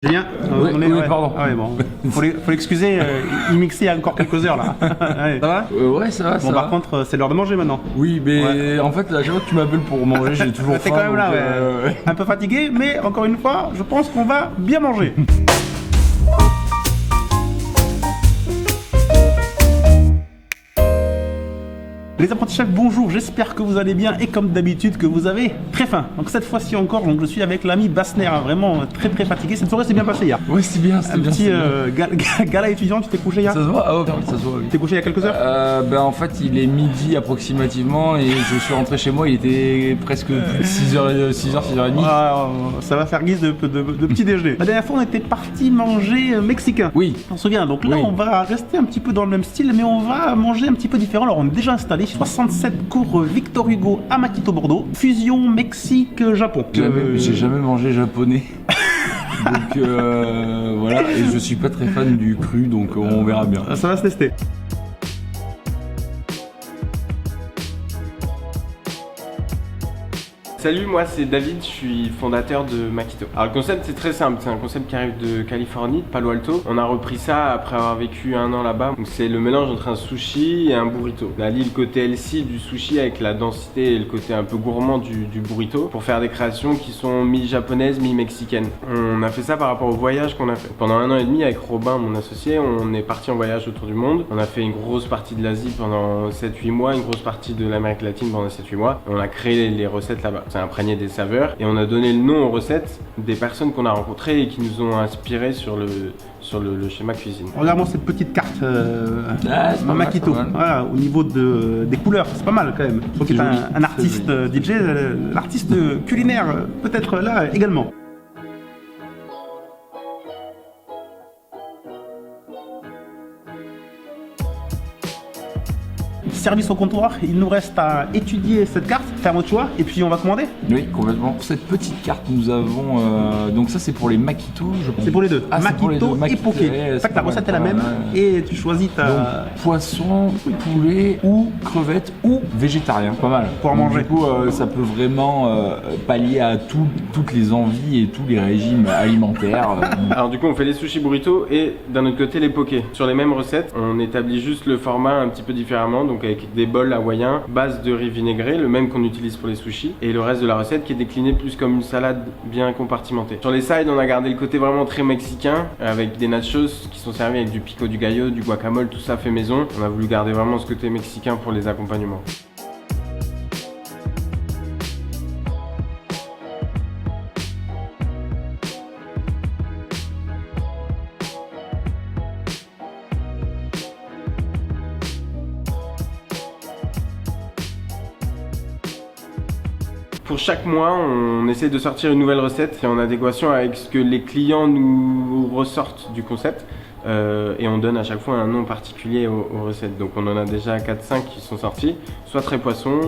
C'est bien. Oui, pardon. Ah ouais, bon. Faut l'excuser, il mixait il y a encore quelques heures là. Ouais, ça va? Ouais, ça va, Bon, par contre, c'est l'heure de manger maintenant. Oui, mais en fait, à chaque fois que tu m'appelles pour manger, j'ai toujours faim. T'es quand même là, ouais. Un peu fatigué, mais encore une fois, je pense qu'on va bien manger. Les apprentis chefs, bonjour, j'espère que vous allez bien et comme d'habitude que vous avez très faim. Donc cette fois-ci encore, donc, je suis avec l'ami Bassner, hein, vraiment très fatigué. Cette soirée s'est bien passée hier. Oui, c'est bien, c'est Un bien. petit gala étudiant, tu t'es couché hier? Ça se voit? Ah ouais, ça se voit, oui. Tu t'es couché il y a quelques heures? Ben en fait, il est midi approximativement et je suis rentré chez moi, il était presque plus de 6h30. Ah, ça va faire guise de petit déjeuner. La dernière fois, on était parti manger mexicain. Oui. On se souvient. Donc là, Oui. on va rester un petit peu dans le même style, mais on va manger un petit peu différent. Alors, on est déjà installé 67 cours Victor Hugo à Maquito Bordeaux. Fusion Mexique-Japon. J'ai jamais mangé japonais. Donc voilà, et je suis pas très fan du cru, donc on verra bien. Ça va se tester. Salut, moi c'est David, je suis fondateur de Maquito. Alors le concept c'est très simple, c'est un concept qui arrive de Californie, de Palo Alto. On a repris ça après avoir vécu 1 an là-bas. Donc c'est le mélange entre un sushi et un burrito. On a lié le côté healthy du sushi avec la densité et le côté un peu gourmand du burrito pour faire des créations qui sont mi-japonaises, mi-mexicaines. On a fait ça par rapport au voyage qu'on a fait. Pendant 1 an et demi avec Robin, mon associé, on est parti en voyage autour du monde. On a fait une grosse partie de l'Asie pendant 7-8 mois, une grosse partie de l'Amérique latine pendant 7-8 mois. On a créé les recettes là-bas. C'est imprégné des saveurs et on a donné le nom aux recettes des personnes qu'on a rencontrées et qui nous ont inspiré sur le schéma cuisine. Regarde-moi cette petite carte C'est pas Maquito. mal. Voilà, au niveau des couleurs, c'est pas mal quand même. Je trouve que C'est t'es joli, un artiste c'est DJ, l'artiste culinaire peut-être là également. Service au comptoir, il nous reste à étudier cette carte, faire notre choix et puis on va commander. Oui, complètement. Pour cette petite carte, nous avons. Donc, ça, c'est pour les maquitos, je pense. C'est pour les deux, Ah, c'est pour les deux. Maquito et Poké. Ouais, C'est ça que ta recette est la même et tu choisis ta... Donc, poisson, poulet ou crevette ou végétarien. Pas mal. Pour Donc, manger. Du coup, ça peut vraiment pallier à toutes les envies et tous les régimes alimentaires. Alors du coup on fait les sushis burrito et d'un autre côté les pokés. Sur les mêmes recettes, on établit juste le format un petit peu différemment, donc avec des bols hawaïens, base de riz vinaigré, le même qu'on utilise pour les sushis, et le reste de la recette qui est décliné plus comme une salade bien compartimentée. Sur les sides, on a gardé le côté vraiment très mexicain, avec des nachos qui sont servis avec du pico du gallo, du guacamole, tout ça fait maison. On a voulu garder vraiment ce côté mexicain pour les accompagnements. Pour chaque mois, on essaie de sortir une nouvelle recette qui est en adéquation avec ce que les clients nous ressortent du concept. Et on donne à chaque fois un nom particulier aux recettes. Donc on en a déjà 4-5 qui sont sortis, soit très poisson,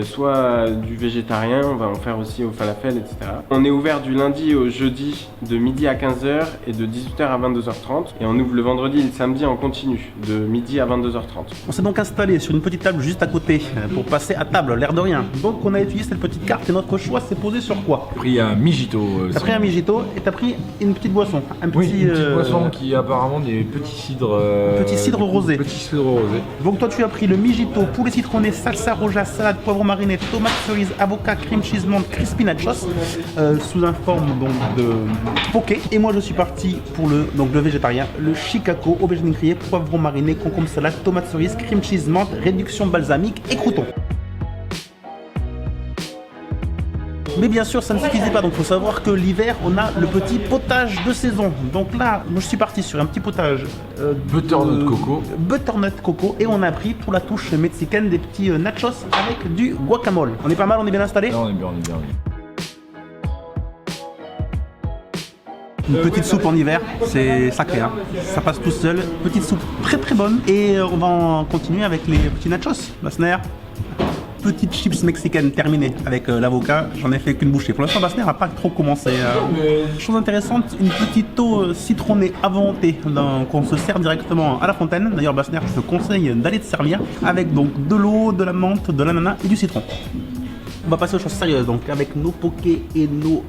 soit du végétarien, on va en faire aussi au falafel, etc. On est ouvert du lundi au jeudi de midi à 15h et de 18h à 22h30. Et on ouvre le vendredi et le samedi en continu, de midi à 22h30. On s'est donc installé sur une petite table juste à côté pour passer à table, l'air de rien. Donc on a étudié cette petite carte et notre choix s'est posé sur quoi? J'ai pris un mijito. T'as pris un mijito et t'as pris une petite boisson. Un petit, Oui, une petite boisson qui apparemment des petits cidres. Petit cidre rosé. Petit cidre rosé. Donc toi tu as pris le mijito, poulet citronné, salsa roja, salade, poivron mariné, tomate cerise, avocat, cream cheese, menthe, crispy nachos, sous un forme donc de poké. Et moi je suis parti pour le végétarien, le shikako, aubergine grillée, poivron mariné, concombre salade, tomate cerise, cream cheese, menthe, réduction balsamique et croûtons. Mais bien sûr, ça ne suffisait pas. Donc, il faut savoir que l'hiver, on a le petit potage de saison. Donc là, moi, je suis parti sur un petit potage Butternut coco. Butternut coco. Et on a pris pour la touche mexicaine des petits nachos avec du guacamole. On est pas mal, on est bien installé. Là, on est bien, on est bien. Une petite soupe en hiver, c'est sacré, hein. Ça passe tout seul. Petite soupe très bonne. Et on va en continuer avec les petits nachos. Bassner. Petite chips mexicaine terminée avec l'avocat, j'en ai fait qu'une bouchée. Pour l'instant, Bassner n'a pas trop commencé. Chose intéressante, une petite eau citronnée à volonté qu'on se sert directement à la fontaine. D'ailleurs, Bassner, je te conseille d'aller te servir avec donc de l'eau, de la menthe, de l'ananas et du citron. On va passer aux choses sérieuses, donc avec nos pokés et nos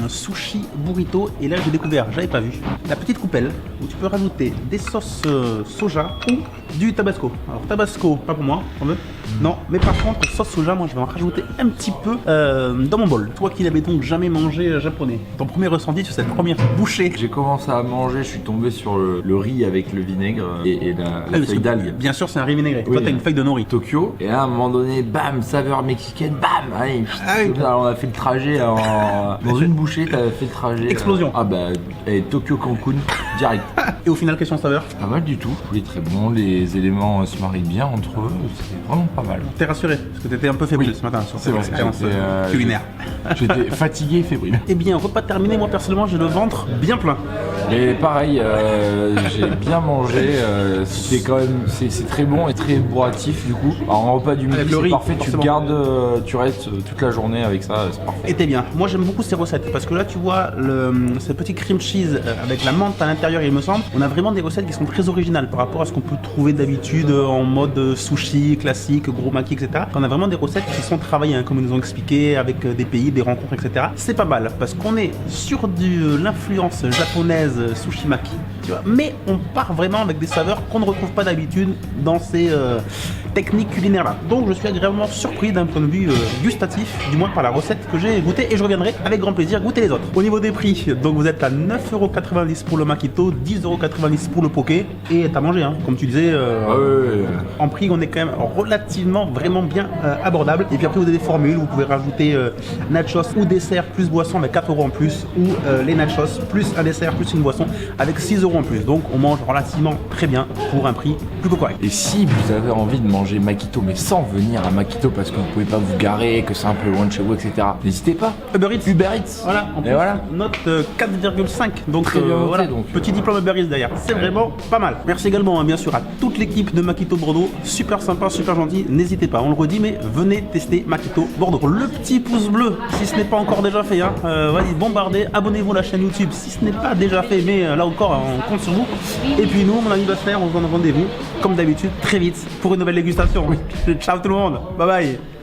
sushi burrito. Et là j'ai découvert, j'avais pas vu, la petite coupelle où tu peux rajouter des sauces soja ou du tabasco. Alors tabasco, pas pour moi, on veut. Non, mais par contre sauce soja, moi je vais en rajouter un petit peu dans mon bol. Toi qui n'avais donc jamais mangé japonais, ton premier ressenti sur cette première bouchée? J'ai commencé à manger, je suis tombé sur le riz avec le vinaigre et la feuille d'algue. Bien sûr c'est un riz vinaigré, Oui, toi t'as une feuille de nori. Tokyo, et à un moment donné, bam, saveur mexicaine, bam, allez, alors on a fait le trajet dans une bouchée, t'as fait le trajet. Explosion. Ah bah, Tokyo Cancun, direct. Et au final, question saveur? Pas mal du tout, il est très bon, les éléments se marient bien entre eux, c'est vraiment pas mal. T'es rassuré, parce que t'étais un peu fébrile ce matin sur cette vrai, expérience j'étais, culinaire. J'étais fatigué et fébrile. Eh bien, repas terminé, moi personnellement j'ai le ventre bien plein. Et pareil, j'ai bien mangé, c'était quand même, c'est très bon et très bourratif du coup. Alors un repas du midi Avec le c'est riz, parfait, forcément. tu gardes, tu restes toute la journée avec ça, c'est parfait. Et t'es bien. Moi j'aime beaucoup ces recettes parce que là tu vois ce petit cream cheese avec la menthe à l'intérieur, il me semble. On a vraiment des recettes qui sont très originales par rapport à ce qu'on peut trouver d'habitude en mode sushi classique, gros maki, etc. On a vraiment des recettes qui sont travaillées, hein, comme ils nous ont expliqué, avec des pays, des rencontres, etc. C'est pas mal parce qu'on est sur l'influence japonaise sushi maki, tu vois, mais on part vraiment avec des saveurs qu'on ne retrouve pas d'habitude dans ces techniques culinaires là. Donc je suis agréablement surpris d'un point de vue gustatif, du moins par la recette que j'ai goûtée, et je reviendrai avec grand plaisir goûter les autres. Au niveau des prix, donc vous êtes à 9,90€ pour le makito, 10,90€ pour le poké, et t'as mangé, hein, comme tu disais, en prix on est quand même relativement vraiment bien abordable. Et puis après vous avez des formules, vous pouvez rajouter nachos ou dessert plus boisson avec 4€ en plus, ou les nachos plus un dessert plus une boisson avec 6€ en plus. Donc on mange relativement très bien pour un prix plutôt correct. Et si vous avez envie de manger Makito mais sans venir à Makito parce que vous pouvez pas vous garer, que c'est un peu loin de chez vous, etc., n'hésitez pas. Uber Eats. Uber Eats. Voilà, en plus, voilà. note 4,5. Donc Très bien noté, voilà, donc. petit diplôme Uber Eats d'ailleurs. C'est vraiment pas mal. Merci également, hein, bien sûr, à toute l'équipe de Makito Bordeaux. Super sympa, super gentil. N'hésitez pas, on le redit, mais venez tester Makito Bordeaux. Le petit pouce bleu, si ce n'est pas encore déjà fait, hein, vas-y, bombardez. Abonnez-vous à la chaîne YouTube si ce n'est pas déjà fait, mais là encore, on compte sur vous. Et puis nous, mon ami Basler, on se donne rendez-vous, comme d'habitude, très vite pour une nouvelle dégustation. Ciao tout le monde, bye bye.